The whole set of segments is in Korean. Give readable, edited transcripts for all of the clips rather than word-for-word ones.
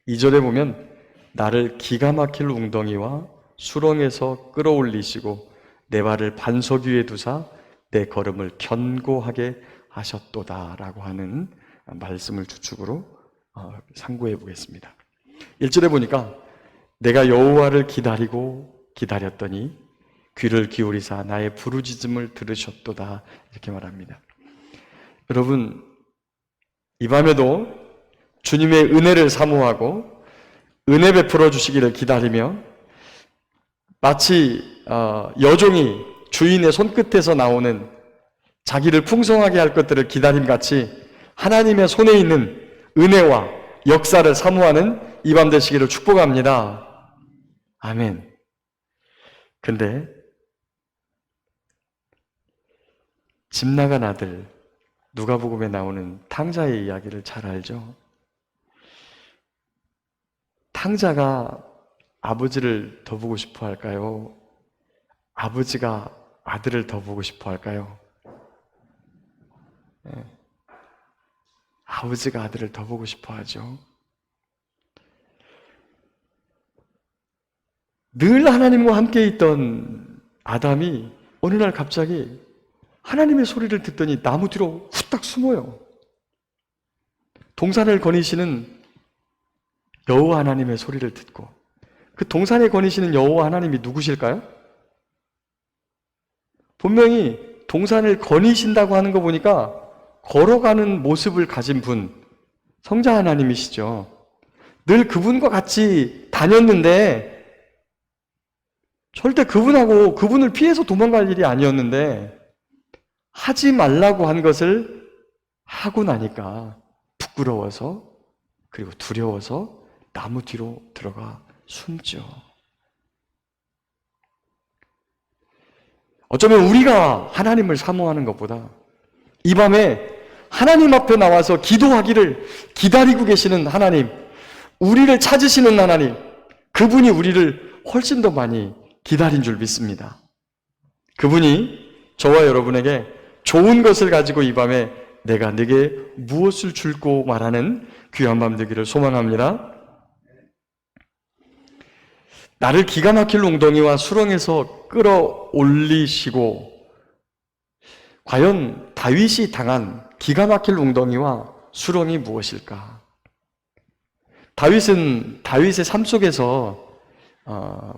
2절에 보면 나를 기가 막힐 웅덩이와 수렁에서 끌어올리시고 내 발을 반석 위에 두사 내 걸음을 견고하게 하셨도다 라고 하는 말씀을 주축으로 상고해 보겠습니다. 1절에 보니까 내가 여호와를 기다리고 기다렸더니 귀를 기울이사 나의 부르짖음을 들으셨도다 이렇게 말합니다. 여러분, 이 밤에도 주님의 은혜를 사모하고 은혜 베풀어 주시기를 기다리며 마치 여종이 주인의 손끝에서 나오는 자기를 풍성하게 할 것들을 기다림같이 하나님의 손에 있는 은혜와 역사를 사모하는 이 밤 되시기를 축복합니다. 아멘. 근데 집 나간 아들 누가복음에 나오는 탕자의 이야기를 잘 알죠? 탕자가 아버지를 더 보고 싶어 할까요? 아버지가 아들을 더 보고 싶어 할까요? 네. 아버지가 아들을 더 보고 싶어 하죠. 늘 하나님과 함께 있던 아담이 어느 날 갑자기 하나님의 소리를 듣더니 나무 뒤로 후딱 숨어요. 동산을 거니시는 여호와 하나님의 소리를 듣고, 그 동산에 거니시는 여호와 하나님이 누구실까요? 분명히 동산을 거니신다고 하는 거 보니까 걸어가는 모습을 가진 분, 성자 하나님이시죠. 늘 그분과 같이 다녔는데 절대 그분을 피해서 도망갈 일이 아니었는데 하지 말라고 한 것을 하고 나니까 부끄러워서 그리고 두려워서 나무 뒤로 들어가 숨죠. 어쩌면 우리가 하나님을 사모하는 것보다 이 밤에 하나님 앞에 나와서 기도하기를 기다리고 계시는 하나님, 우리를 찾으시는 하나님, 그분이 우리를 훨씬 더 많이 기다린 줄 믿습니다. 그분이 저와 여러분에게 좋은 것을 가지고 이 밤에 내가 네게 무엇을 줄고 말하는 귀한 밤 되기를 소망합니다. 나를 기가 막힐 웅덩이와 수렁에서 끌어올리시고, 과연 다윗이 당한 기가 막힐 웅덩이와 수렁이 무엇일까? 다윗은 다윗의 삶 속에서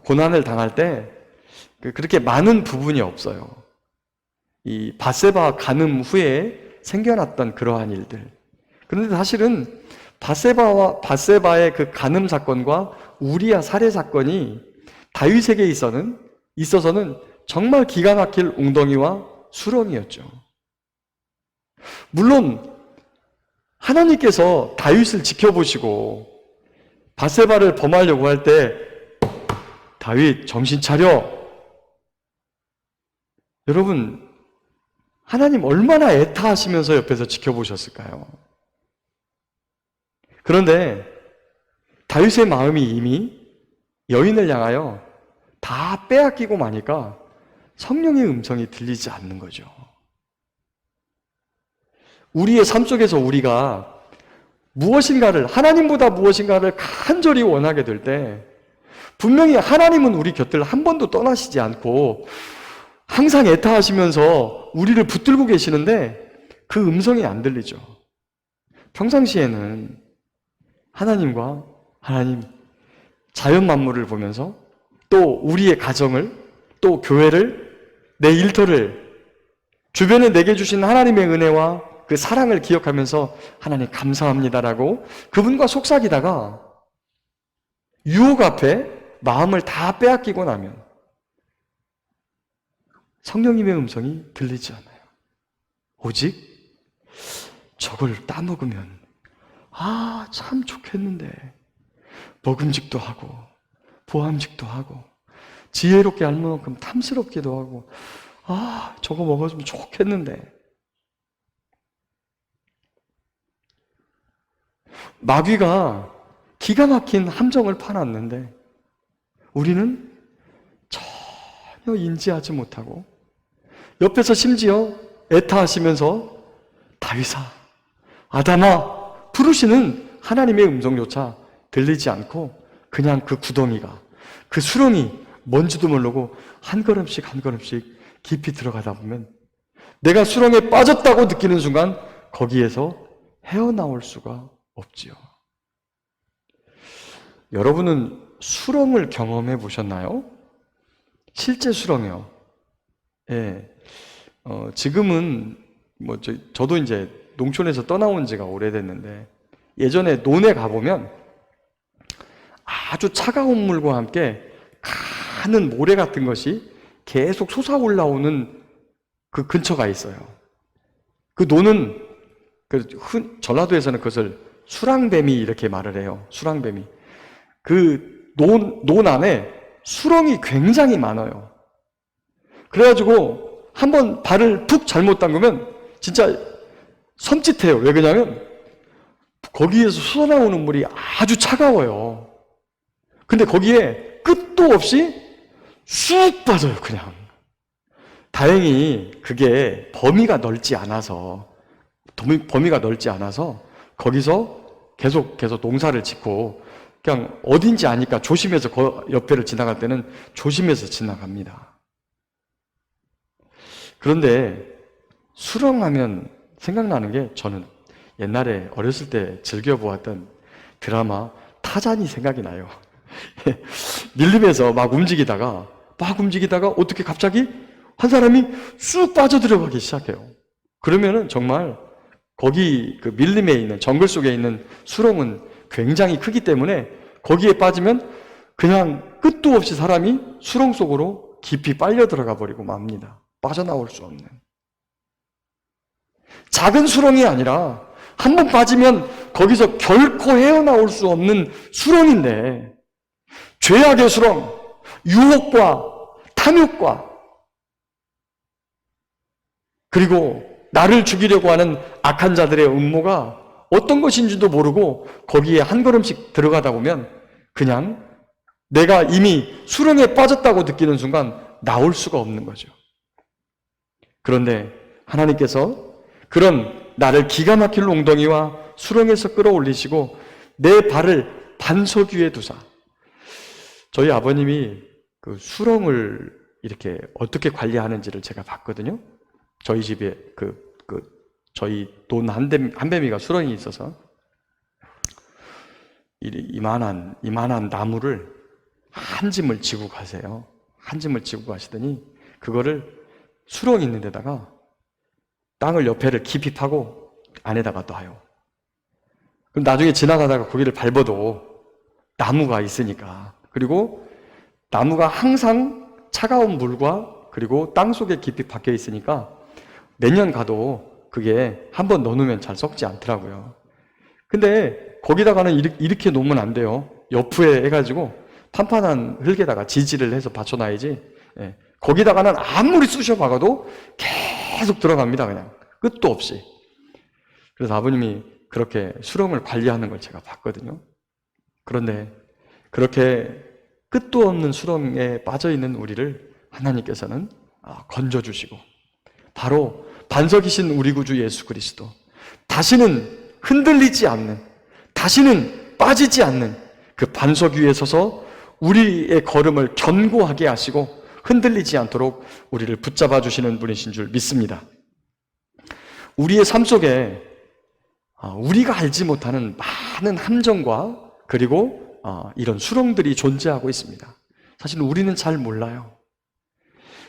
고난을 당할 때 그렇게 많은 부분이 없어요. 이 밧세바 간음 후에 생겨났던 그러한 일들. 그런데 사실은 밧세바의 그 간음 사건과 우리아 살해 사건이 다윗에게 있어서는 정말 기가 막힐 웅덩이와 수렁이었죠. 물론 하나님께서 다윗을 지켜보시고 밧세바를 범하려고 할 때 다윗 정신 차려. 여러분, 하나님 얼마나 애타하시면서 옆에서 지켜보셨을까요? 그런데 다윗의 마음이 이미 여인을 향하여 다 빼앗기고 마니까 성령의 음성이 들리지 않는 거죠. 우리의 삶 속에서 우리가 하나님보다 무엇인가를 간절히 원하게 될 때 분명히 하나님은 우리 곁을 한 번도 떠나시지 않고 항상 애타하시면서 우리를 붙들고 계시는데 그 음성이 안 들리죠. 평상시에는 하나님, 자연 만물을 보면서 또 우리의 가정을, 또 교회를, 내 일터를, 주변에 내게 주신 하나님의 은혜와 그 사랑을 기억하면서 하나님 감사합니다라고 그분과 속삭이다가 유혹 앞에 마음을 다 빼앗기고 나면 성령님의 음성이 들리지 않아요. 오직 저걸 따먹으면 참 좋겠는데 먹음직도 하고 보암직도 하고 지혜롭게 알 만큼 탐스럽기도 하고 저거 먹어주면 좋겠는데. 마귀가 기가 막힌 함정을 파놨는데 우리는 전혀 인지하지 못하고 옆에서 심지어 애타하시면서 다윗아, 아담아 부르시는 하나님의 음성조차 들리지 않고 그냥 그 구덩이가, 그 수렁이 뭔지도 모르고 한 걸음씩 한 걸음씩 깊이 들어가다 보면 내가 수렁에 빠졌다고 느끼는 순간 거기에서 헤어나올 수가 없지요. 여러분은 수렁을 경험해 보셨나요? 실제 수렁이요. 예. 지금은 저도 이제 농촌에서 떠나온 지가 오래됐는데 예전에 논에 가보면 아주 차가운 물과 함께 가는 모래 같은 것이 계속 솟아올라오는 그 근처가 있어요. 그 논은 전라도에서는 그것을 수랑뱀이 이렇게 말을 해요. 수랑뱀이. 그 논 안에 수렁이 굉장히 많아요. 그래가지고 한번 발을 푹 잘못 담그면 진짜 섬찟해요. 왜 그러냐면 거기에서 쏟아나오는 물이 아주 차가워요. 근데 거기에 끝도 없이 쑥 빠져요, 그냥. 다행히 그게 범위가 넓지 않아서 거기서 계속 농사를 짓고 그냥 어딘지 아니까 조심해서 옆에를 지나갈 때는 조심해서 지나갑니다. 그런데 수렁하면 생각나는 게 저는 옛날에 어렸을 때 즐겨보았던 드라마 타잔이 생각이 나요. 밀림에서 막 움직이다가 어떻게 갑자기 한 사람이 쑥 빠져들어가기 시작해요. 그러면은 정말 거기 그 밀림에 있는 정글 속에 있는 수렁은 굉장히 크기 때문에 거기에 빠지면 그냥 끝도 없이 사람이 수렁 속으로 깊이 빨려 들어가 버리고 맙니다. 빠져나올 수 없는. 작은 수렁이 아니라 한 번 빠지면 거기서 결코 헤어나올 수 없는 수렁인데 죄악의 수렁, 유혹과 탐욕과 그리고 나를 죽이려고 하는 악한 자들의 음모가 어떤 것인지도 모르고 거기에 한 걸음씩 들어가다 보면 그냥 내가 이미 수렁에 빠졌다고 느끼는 순간 나올 수가 없는 거죠. 그런데 하나님께서 그런 나를 기가 막힐 웅덩이와 수렁에서 끌어올리시고 내 발을 반석 위에 두사. 저희 아버님이 그 수렁을 이렇게 어떻게 관리하는지를 제가 봤거든요. 저희 집에 저희 논 한뱀이가 수렁이 있어서 이만한 나무를 한 짐을 지고 가세요. 한 짐을 지고 가시더니 그거를 수렁 있는 데다가 땅을 옆에를 깊이 파고 안에다가 놔요. 그럼 나중에 지나가다가 거기를 밟아도 나무가 있으니까. 그리고 나무가 항상 차가운 물과 그리고 땅 속에 깊이 박혀 있으니까 몇 년 가도 그게 한번 넣어놓으면 잘 썩지 않더라고요. 근데 거기다가는 이렇게 놓으면 안 돼요. 옆에 해가지고 판판한 흙에다가 지지를 해서 받쳐놔야지. 예. 거기다가는 아무리 쑤셔 박아도 계속 들어갑니다. 그냥 끝도 없이. 그래서 아버님이 그렇게 수렁을 관리하는 걸 제가 봤거든요. 그런데 그렇게 끝도 없는 수렁에 빠져있는 우리를 하나님께서는 건져주시고 바로 반석이신 우리 구주 예수 그리스도, 다시는 흔들리지 않는, 다시는 빠지지 않는 그 반석 위에 서서 우리의 걸음을 견고하게 하시고 흔들리지 않도록 우리를 붙잡아 주시는 분이신 줄 믿습니다. 우리의 삶 속에 우리가 알지 못하는 많은 함정과 그리고 이런 수렁들이 존재하고 있습니다. 사실 우리는 잘 몰라요.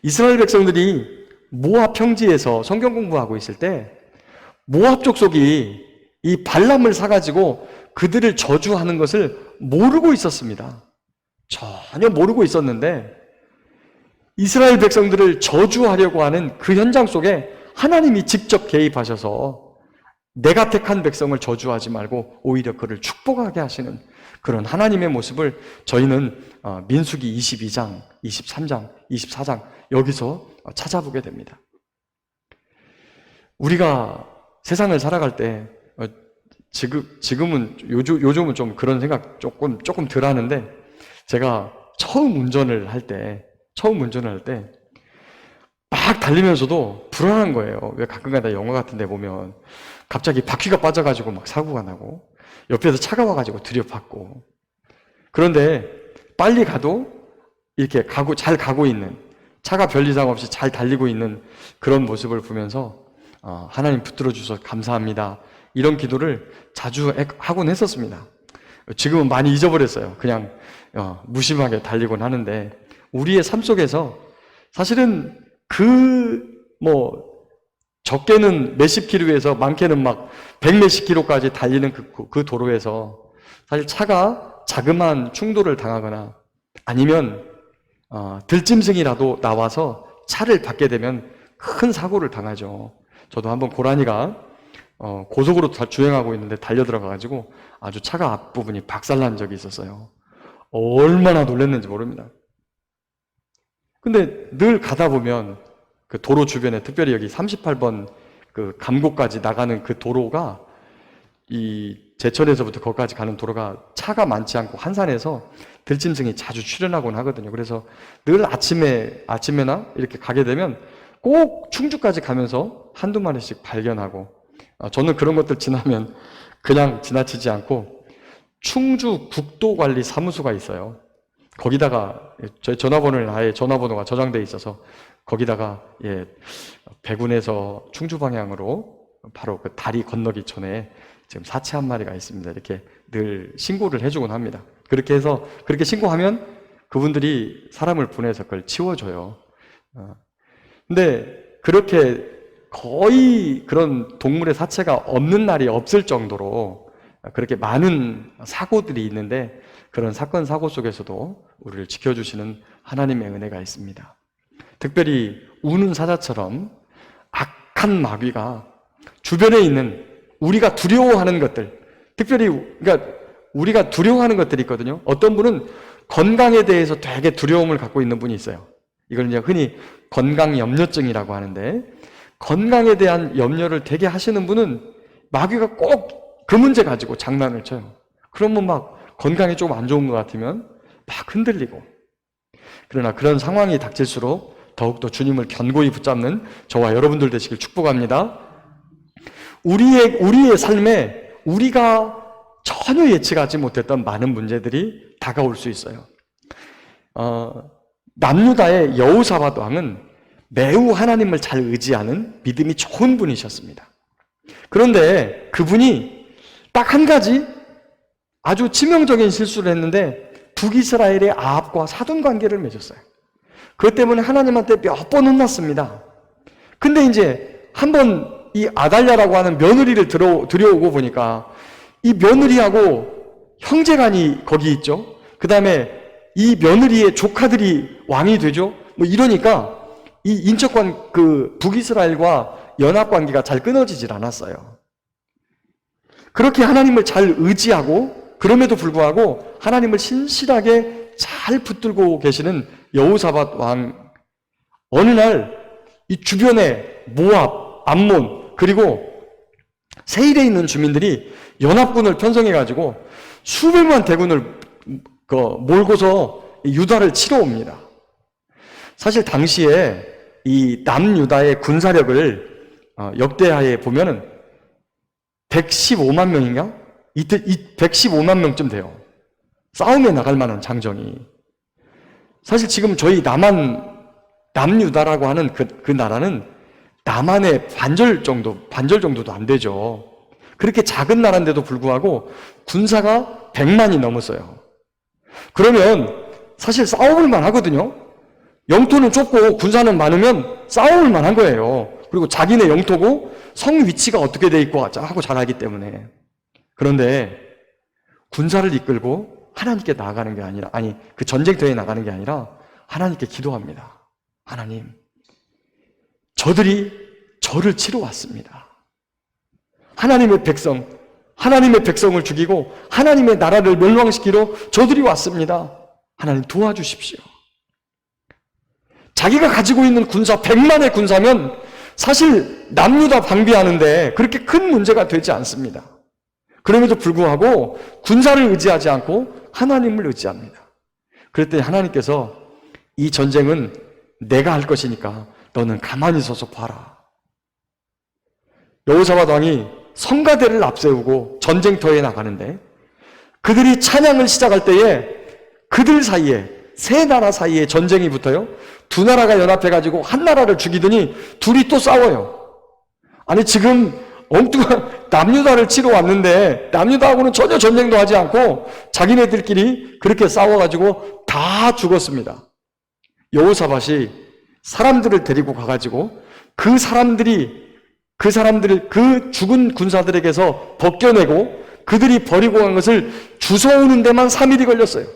이스라엘 백성들이 모압 평지에서 성경 공부하고 있을 때 모압 족속이 이 발람을 사가지고 그들을 저주하는 것을 모르고 있었습니다. 전혀 모르고 있었는데 이스라엘 백성들을 저주하려고 하는 그 현장 속에 하나님이 직접 개입하셔서 내가 택한 백성을 저주하지 말고 오히려 그를 축복하게 하시는 그런 하나님의 모습을 저희는 민수기 22장, 23장, 24장 여기서 찾아보게 됩니다. 우리가 세상을 살아갈 때 지금은 요즘은 좀 그런 생각 조금 덜 하는데 제가 처음 운전을 할 때 막 달리면서도 불안한 거예요. 왜 가끔가다 영화 같은 데 보면 갑자기 바퀴가 빠져가지고 막 사고가 나고 옆에서 차가 와가지고 들이받고 그런데 빨리 가도 이렇게 잘 가고 있는, 차가 별 이상 없이 잘 달리고 있는 그런 모습을 보면서 하나님 붙들어 주셔서 감사합니다. 이런 기도를 자주 하곤 했었습니다. 지금은 많이 잊어버렸어요. 그냥 무심하게 달리곤 하는데, 우리의 삶 속에서 사실은 적게는 몇십 킬로에서 많게는 막 백 몇십 킬로까지 달리는 그 도로에서 사실 차가 자그마한 충돌을 당하거나 아니면 들짐승이라도 나와서 차를 받게 되면 큰 사고를 당하죠. 저도 한번 고라니가 고속으로 주행하고 있는데 달려 들어가가지고 아주 차가 앞부분이 박살난 적이 있었어요. 얼마나 놀랐는지 모릅니다. 근데 늘 가다 보면 그 도로 주변에, 특별히 여기 38번 그 감곡까지 나가는 그 도로가, 이 제천에서부터 거기까지 가는 도로가 차가 많지 않고 한산해서 들짐승이 자주 출현하곤 하거든요. 그래서 늘 아침에나 이렇게 가게 되면 꼭 충주까지 가면서 한두 마리씩 발견하고, 저는 그런 것들 지나면 그냥 지나치지 않고 충주 국도관리사무소가 있어요. 거기다가 저희 전화번호는 아예 전화번호가 저장되어 있어서 거기다가 배군에서 충주 방향으로 바로 그 다리 건너기 전에 지금 사체 한 마리가 있습니다. 이렇게 늘 신고를 해주곤 합니다. 그렇게 해서 그렇게 신고하면 그분들이 사람을 보내서 그걸 치워줘요. 근데 그렇게 거의 그런 동물의 사체가 없는 날이 없을 정도로 그렇게 많은 사고들이 있는데, 그런 사건 사고 속에서도 우리를 지켜주시는 하나님의 은혜가 있습니다. 특별히 우는 사자처럼 악한 마귀가 주변에 있는 우리가 두려워하는 것들, 특별히 그러니까 우리가 두려워하는 것들이 있거든요. 어떤 분은 건강에 대해서 되게 두려움을 갖고 있는 분이 있어요. 이걸 이제 흔히 건강염려증이라고 하는데, 건강에 대한 염려를 되게 하시는 분은 마귀가 꼭 그 문제 가지고 장난을 쳐요. 그러면 막 건강이 좀 안 좋은 것 같으면 막 흔들리고. 그러나 그런 상황이 닥칠수록 더욱더 주님을 견고히 붙잡는 저와 여러분들 되시길 축복합니다. 우리의 삶에 우리가 전혀 예측하지 못했던 많은 문제들이 다가올 수 있어요. 남유다의 여호사밧 왕은 매우 하나님을 잘 의지하는 믿음이 좋은 분이셨습니다. 그런데 그분이 딱 한 가지 아주 치명적인 실수를 했는데, 북이스라엘의 아합과 사돈 관계를 맺었어요. 그것 때문에 하나님한테 몇 번 혼났습니다. 근데 이제 한번 이 아달랴라고 하는 며느리를 들여오고 보니까 이 며느리하고 형제간이 거기 있죠. 그 다음에 이 며느리의 조카들이 왕이 되죠. 이러니까 이 인척관, 북이스라엘과 연합관계가 잘 끊어지질 않았어요. 그렇게 하나님을 잘 의지하고, 그럼에도 불구하고 하나님을 신실하게 잘 붙들고 계시는 여호사밧 왕, 어느 날 이 주변에 모압, 암몬, 그리고 세일에 있는 주민들이 연합군을 편성해가지고 수백만 대군을 몰고서 유다를 치러 옵니다. 사실 당시에 이 남유다의 군사력을 역대하에 보면은 115만 명인가? 이때 115만 명쯤 돼요. 싸움에 나갈 만한 장정이. 사실 지금 저희 남유다라고 하는 그 나라는 남한의 반절 정도도 안 되죠. 그렇게 작은 나라인데도 불구하고 군사가 100만이 넘었어요. 그러면 사실 싸워볼 만하거든요. 영토는 좁고 군사는 많으면 싸워볼 만한 거예요. 그리고 자기네 영토고 성 위치가 어떻게 돼 있고 하고 잘 알기 때문에. 그런데 군사를 이끌고 하나님께 나아가는 게 아니라, 그 전쟁터에 나가는 게 아니라 하나님께 기도합니다. 하나님, 저들이 저를 치러 왔습니다. 하나님의 백성을 죽이고 하나님의 나라를 멸망시키러 저들이 왔습니다. 하나님 도와주십시오. 자기가 가지고 있는 군사 100만의 군사면 사실 남유다 방비하는데 그렇게 큰 문제가 되지 않습니다. 그럼에도 불구하고 군사를 의지하지 않고 하나님을 의지합니다. 그랬더니 하나님께서 이 전쟁은 내가 할 것이니까 너는 가만히 서서 봐라. 여호사밧 왕이 성가대를 앞세우고 전쟁터에 나가는데, 그들이 찬양을 시작할 때에 그들 사이에, 세 나라 사이에 전쟁이 붙어요. 두 나라가 연합해가지고 한 나라를 죽이더니 둘이 또 싸워요. 아니 지금 엉뚱한 남유다를 치러 왔는데 남유다하고는 전혀 전쟁도 하지 않고 자기네들끼리 그렇게 싸워가지고 다 죽었습니다. 여호사밧이 사람들을 데리고 가가지고 그 사람들을 그 죽은 군사들에게서 벗겨내고 그들이 버리고 간 것을 주워오는 데만 3일이 걸렸어요.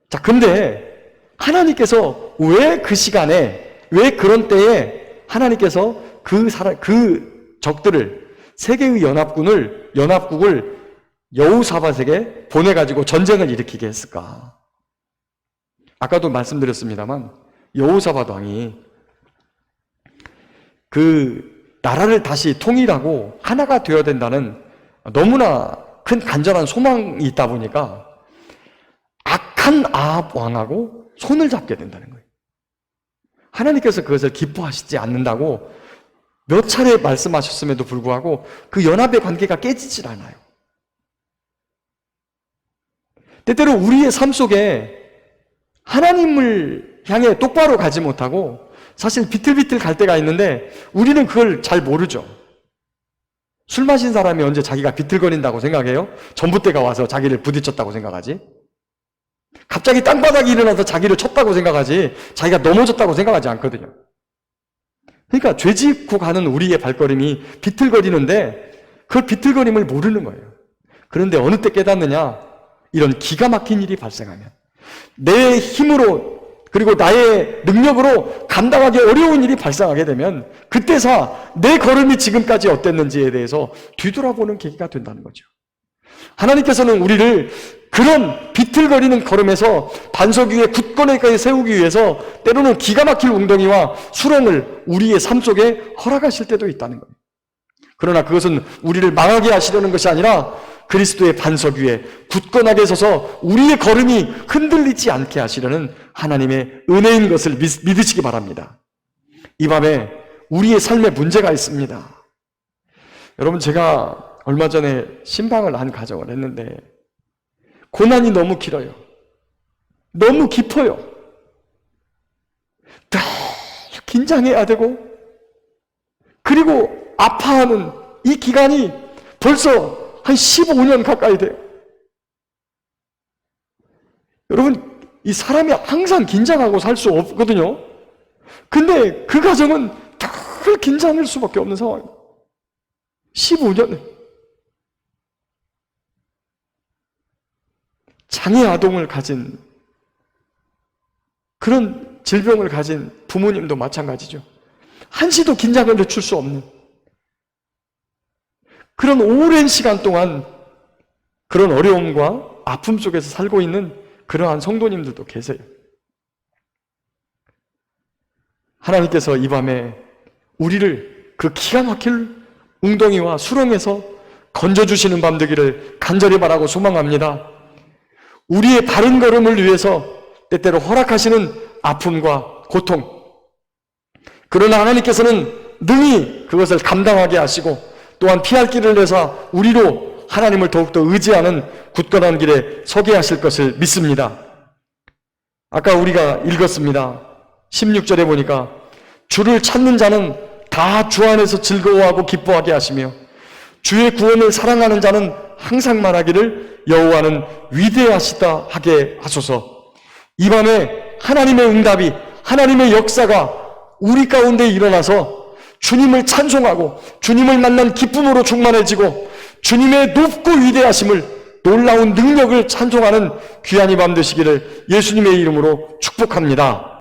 자, 근데 하나님께서 왜 그 시간에, 왜 그런 때에 하나님께서 그 적들을, 세계의 연합국을 여호사밧에게 보내가지고 전쟁을 일으키게 했을까? 아까도 말씀드렸습니다만, 여호사밧 왕이 그 나라를 다시 통일하고 하나가 되어야 된다는 너무나 큰 간절한 소망이 있다 보니까 악한 아합 왕하고 손을 잡게 된다는 거예요. 하나님께서 그것을 기뻐하시지 않는다고 몇 차례 말씀하셨음에도 불구하고 그 연합의 관계가 깨지질 않아요. 때때로 우리의 삶 속에 하나님을 향해 똑바로 가지 못하고 사실 비틀비틀 갈 때가 있는데 우리는 그걸 잘 모르죠. 술 마신 사람이 언제 자기가 비틀거린다고 생각해요? 전봇대가 와서 자기를 부딪혔다고 생각하지? 갑자기 땅바닥이 일어나서 자기를 쳤다고 생각하지 자기가 넘어졌다고 생각하지 않거든요. 그러니까 죄 짓고 가는 우리의 발걸음이 비틀거리는데 그 비틀거림을 모르는 거예요. 그런데 어느 때 깨닫느냐? 이런 기가 막힌 일이 발생하면 내 힘으로 그리고 나의 능력으로 감당하기 어려운 일이 발생하게 되면 그때서 내 걸음이 지금까지 어땠는지에 대해서 뒤돌아보는 계기가 된다는 거죠. 하나님께서는 우리를 그런 비틀거리는 걸음에서 반석 위에 굳건하게 세우기 위해서 때로는 기가 막힐 웅덩이와 수렁을 우리의 삶 속에 허락하실 때도 있다는 거예요. 그러나 그것은 우리를 망하게 하시려는 것이 아니라 그리스도의 반석 위에 굳건하게 서서 우리의 걸음이 흔들리지 않게 하시려는 하나님의 은혜인 것을 믿으시기 바랍니다. 이 밤에 우리의 삶에 문제가 있습니다. 여러분, 제가 얼마 전에 신방을 한 가정을 했는데 고난이 너무 길어요. 너무 깊어요. 늘 긴장해야 되고 그리고 아파하는 이 기간이 벌써 한 15년 가까이 돼요. 여러분, 이 사람이 항상 긴장하고 살 수 없거든요. 근데 그 가정은 늘 긴장할 수밖에 없는 상황이에요. 15년. 장애 아동을 가진 그런 질병을 가진 부모님도 마찬가지죠. 한시도 긴장을 늦출 수 없는 그런 오랜 시간 동안 그런 어려움과 아픔 속에서 살고 있는 그러한 성도님들도 계세요. 하나님께서 이 밤에 우리를 그 기가 막힐 웅덩이와 수렁에서 건져주시는 밤 되기를 간절히 바라고 소망합니다. 우리의 바른 걸음을 위해서 때때로 허락하시는 아픔과 고통, 그러나 하나님께서는 능히 그것을 감당하게 하시고 또한 피할 길을 내서 우리로 하나님을 더욱더 의지하는 굳건한 길에 서게 하실 것을 믿습니다. 아까 우리가 읽었습니다. 16절에 보니까 주를 찾는 자는 다 주 안에서 즐거워하고 기뻐하게 하시며 주의 구원을 사랑하는 자는 항상 말하기를 여호와는 위대하시다 하게 하소서. 이 밤에 하나님의 응답이, 하나님의 역사가 우리 가운데 일어나서 주님을 찬송하고 주님을 만난 기쁨으로 충만해지고 주님의 높고 위대하심을, 놀라운 능력을 찬송하는 귀한 이 밤 되시기를 예수님의 이름으로 축복합니다.